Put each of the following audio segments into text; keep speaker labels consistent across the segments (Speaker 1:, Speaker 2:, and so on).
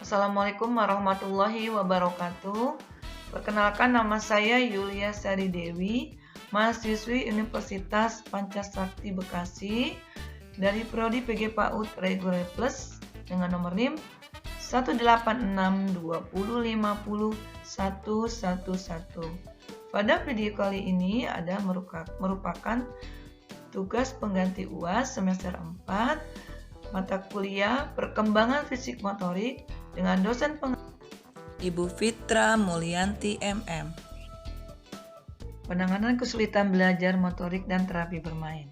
Speaker 1: Assalamualaikum warahmatullahi wabarakatuh. Perkenalkan, nama saya Yulia Sari Dewi, mahasiswi Universitas Pancasakti Bekasi dari Prodi PG PAUD Reguler Plus dengan nomor NIM 18620501111. Pada video kali ini ada merupakan tugas pengganti UAS semester 4 mata kuliah Perkembangan Fisik Motorik dengan dosen Ibu Fitra Mulyanti MM. Penanganan kesulitan belajar motorik dan terapi bermain.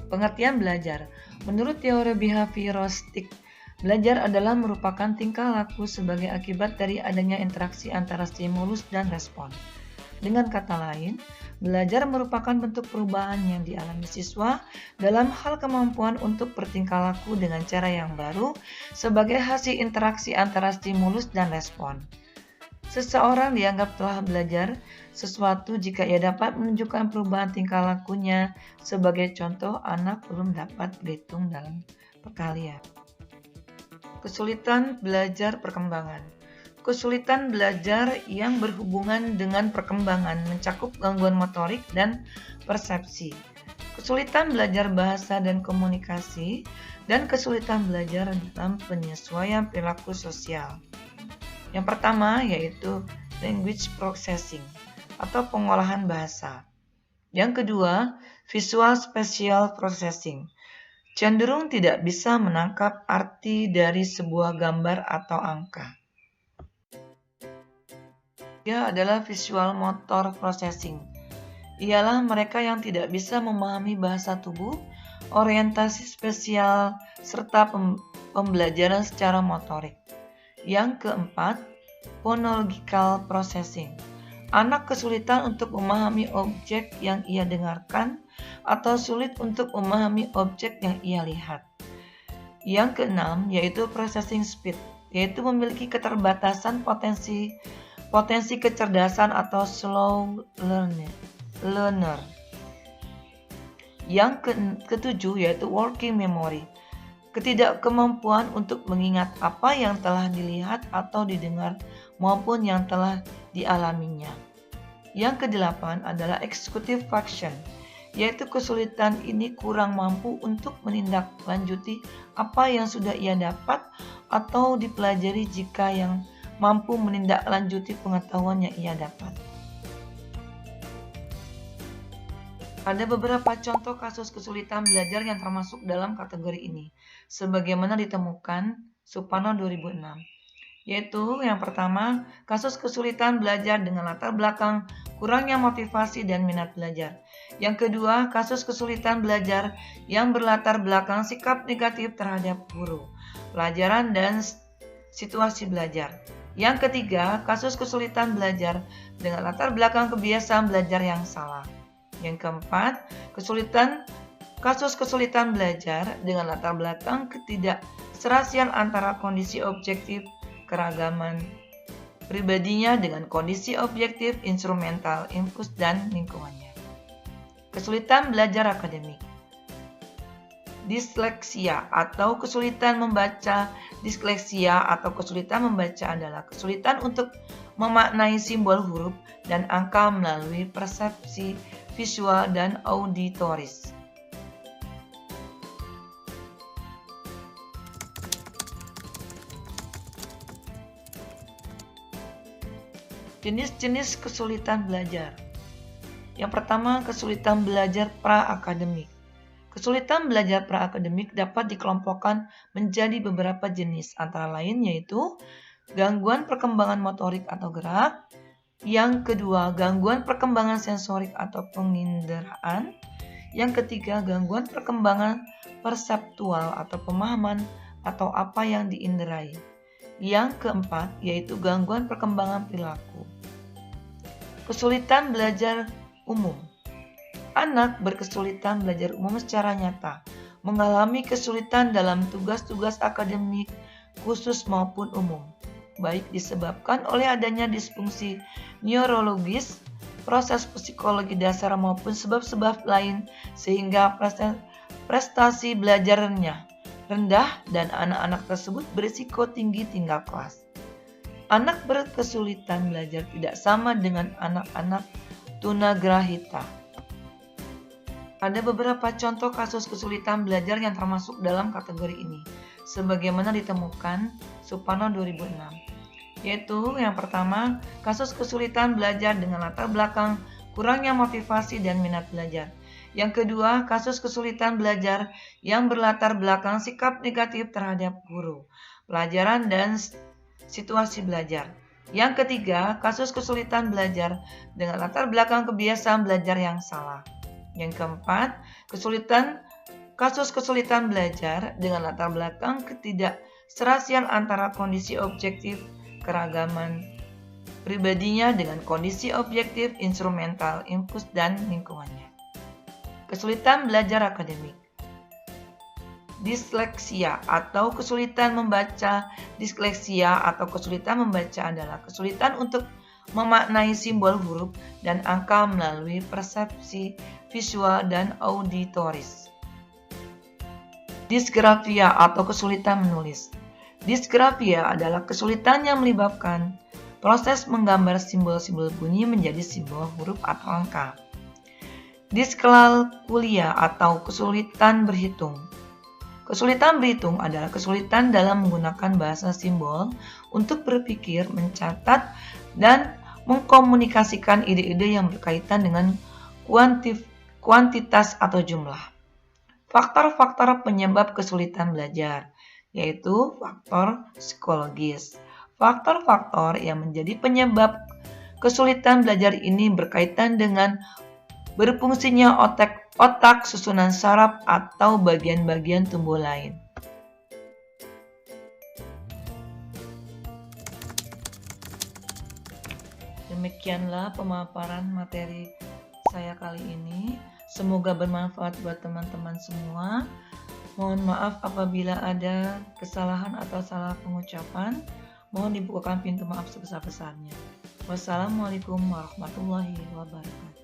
Speaker 1: Pengertian belajar. Menurut teori behavioristik, belajar adalah merupakan tingkah laku sebagai akibat dari adanya interaksi antara stimulus dan respon. Dengan kata lain, belajar merupakan bentuk perubahan yang dialami siswa dalam hal kemampuan untuk bertingkah laku dengan cara yang baru sebagai hasil interaksi antara stimulus dan respon. Seseorang dianggap telah belajar sesuatu jika ia dapat menunjukkan perubahan tingkah lakunya. Sebagai contoh, anak belum dapat berhitung dalam perkalian. Kesulitan belajar perkembangan. Kesulitan belajar yang berhubungan dengan perkembangan mencakup gangguan motorik dan persepsi, kesulitan belajar bahasa dan komunikasi, dan kesulitan belajar dalam penyesuaian perilaku sosial. Yang pertama yaitu language processing atau pengolahan bahasa. Yang kedua, visual spatial processing, cenderung tidak bisa menangkap arti dari sebuah gambar atau angka. Dia adalah visual motor processing. Ialah mereka yang tidak bisa memahami bahasa tubuh, orientasi spesial, serta pembelajaran secara motorik. Yang keempat, phonological processing. Anak kesulitan untuk memahami objek yang ia dengarkan atau sulit untuk memahami objek yang ia lihat. Yang keenam, yaitu processing speed, yaitu memiliki keterbatasan potensi kecerdasan atau slow learner. Yang ketujuh yaitu working memory, ketidakkemampuan untuk mengingat apa yang telah dilihat atau didengar maupun yang telah dialaminya. Yang kedelapan adalah executive function, yaitu kesulitan ini kurang mampu untuk menindaklanjuti apa yang sudah ia dapat atau dipelajari jika yang mampu menindaklanjuti pengetahuan yang ia dapat. Ada beberapa contoh kasus kesulitan belajar yang termasuk dalam kategori ini, sebagaimana ditemukan Suparno 2006, yaitu yang pertama, kasus kesulitan belajar dengan latar belakang kurangnya motivasi dan minat belajar. Yang kedua, kasus kesulitan belajar yang berlatar belakang sikap negatif terhadap guru, pelajaran, dan situasi belajar. Yang ketiga, kasus kesulitan belajar dengan latar belakang kebiasaan belajar yang salah. Yang keempat, kasus kesulitan belajar dengan latar belakang ketidakserasian antara kondisi objektif keragaman pribadinya dengan kondisi objektif instrumental, input, dan lingkungannya. Kesulitan belajar akademik. Disleksia atau kesulitan membaca. Disleksia atau kesulitan membaca adalah kesulitan untuk memaknai simbol huruf dan angka melalui persepsi visual dan auditoris. Jenis-jenis kesulitan belajar. Yang pertama, kesulitan belajar pra-akademik. Kesulitan belajar pra-akademik dapat dikelompokkan menjadi beberapa jenis, antara lain yaitu gangguan perkembangan motorik atau gerak. Yang kedua, gangguan perkembangan sensorik atau penginderaan. Yang ketiga, gangguan perkembangan perseptual atau pemahaman atau apa yang diinderai. Yang keempat, yaitu gangguan perkembangan perilaku. Kesulitan belajar umum. Anak berkesulitan belajar umum secara nyata, mengalami kesulitan dalam tugas-tugas akademik khusus maupun umum, baik disebabkan oleh adanya disfungsi neurologis, proses psikologi dasar maupun sebab-sebab lain sehingga prestasi belajarnya rendah dan anak-anak tersebut berisiko tinggi tinggal kelas. Anak berkesulitan belajar tidak sama dengan anak-anak tunagrahita. Ada beberapa contoh kasus kesulitan belajar yang termasuk dalam kategori ini, sebagaimana ditemukan Suparno 2006. Yaitu yang pertama, kasus kesulitan belajar dengan latar belakang kurangnya motivasi dan minat belajar. Yang kedua, kasus kesulitan belajar yang berlatar belakang sikap negatif terhadap guru, pelajaran, dan situasi belajar. Yang ketiga, kasus kesulitan belajar dengan latar belakang kebiasaan belajar yang salah. Yang keempat, kasus kesulitan belajar dengan latar belakang ketidakserasian antara kondisi objektif keragaman pribadinya dengan kondisi objektif instrumental, input, dan lingkungannya. Kesulitan belajar akademik. Disleksia atau kesulitan membaca. Disleksia atau kesulitan membaca adalah kesulitan untuk memaknai simbol huruf dan angka melalui persepsi visual dan auditoris. Disgrafia atau kesulitan menulis. Disgrafia adalah kesulitan yang melibatkan proses menggambar simbol-simbol bunyi menjadi simbol huruf atau angka. Diskalkulia atau kesulitan berhitung. Kesulitan berhitung adalah kesulitan dalam menggunakan bahasa simbol untuk berpikir, mencatat, dan mengkomunikasikan ide-ide yang berkaitan dengan kuantitas atau jumlah. Faktor-faktor penyebab kesulitan belajar, yaitu faktor psikologis. Faktor-faktor yang menjadi penyebab kesulitan belajar ini berkaitan dengan berfungsinya otak, susunan saraf, atau bagian-bagian tubuh lain. Demikianlah pemaparan materi saya kali ini. Semoga bermanfaat buat teman-teman semua. Mohon maaf apabila ada kesalahan atau salah pengucapan. Mohon dibukakan pintu maaf sebesar-besarnya. Wassalamualaikum warahmatullahi wabarakatuh.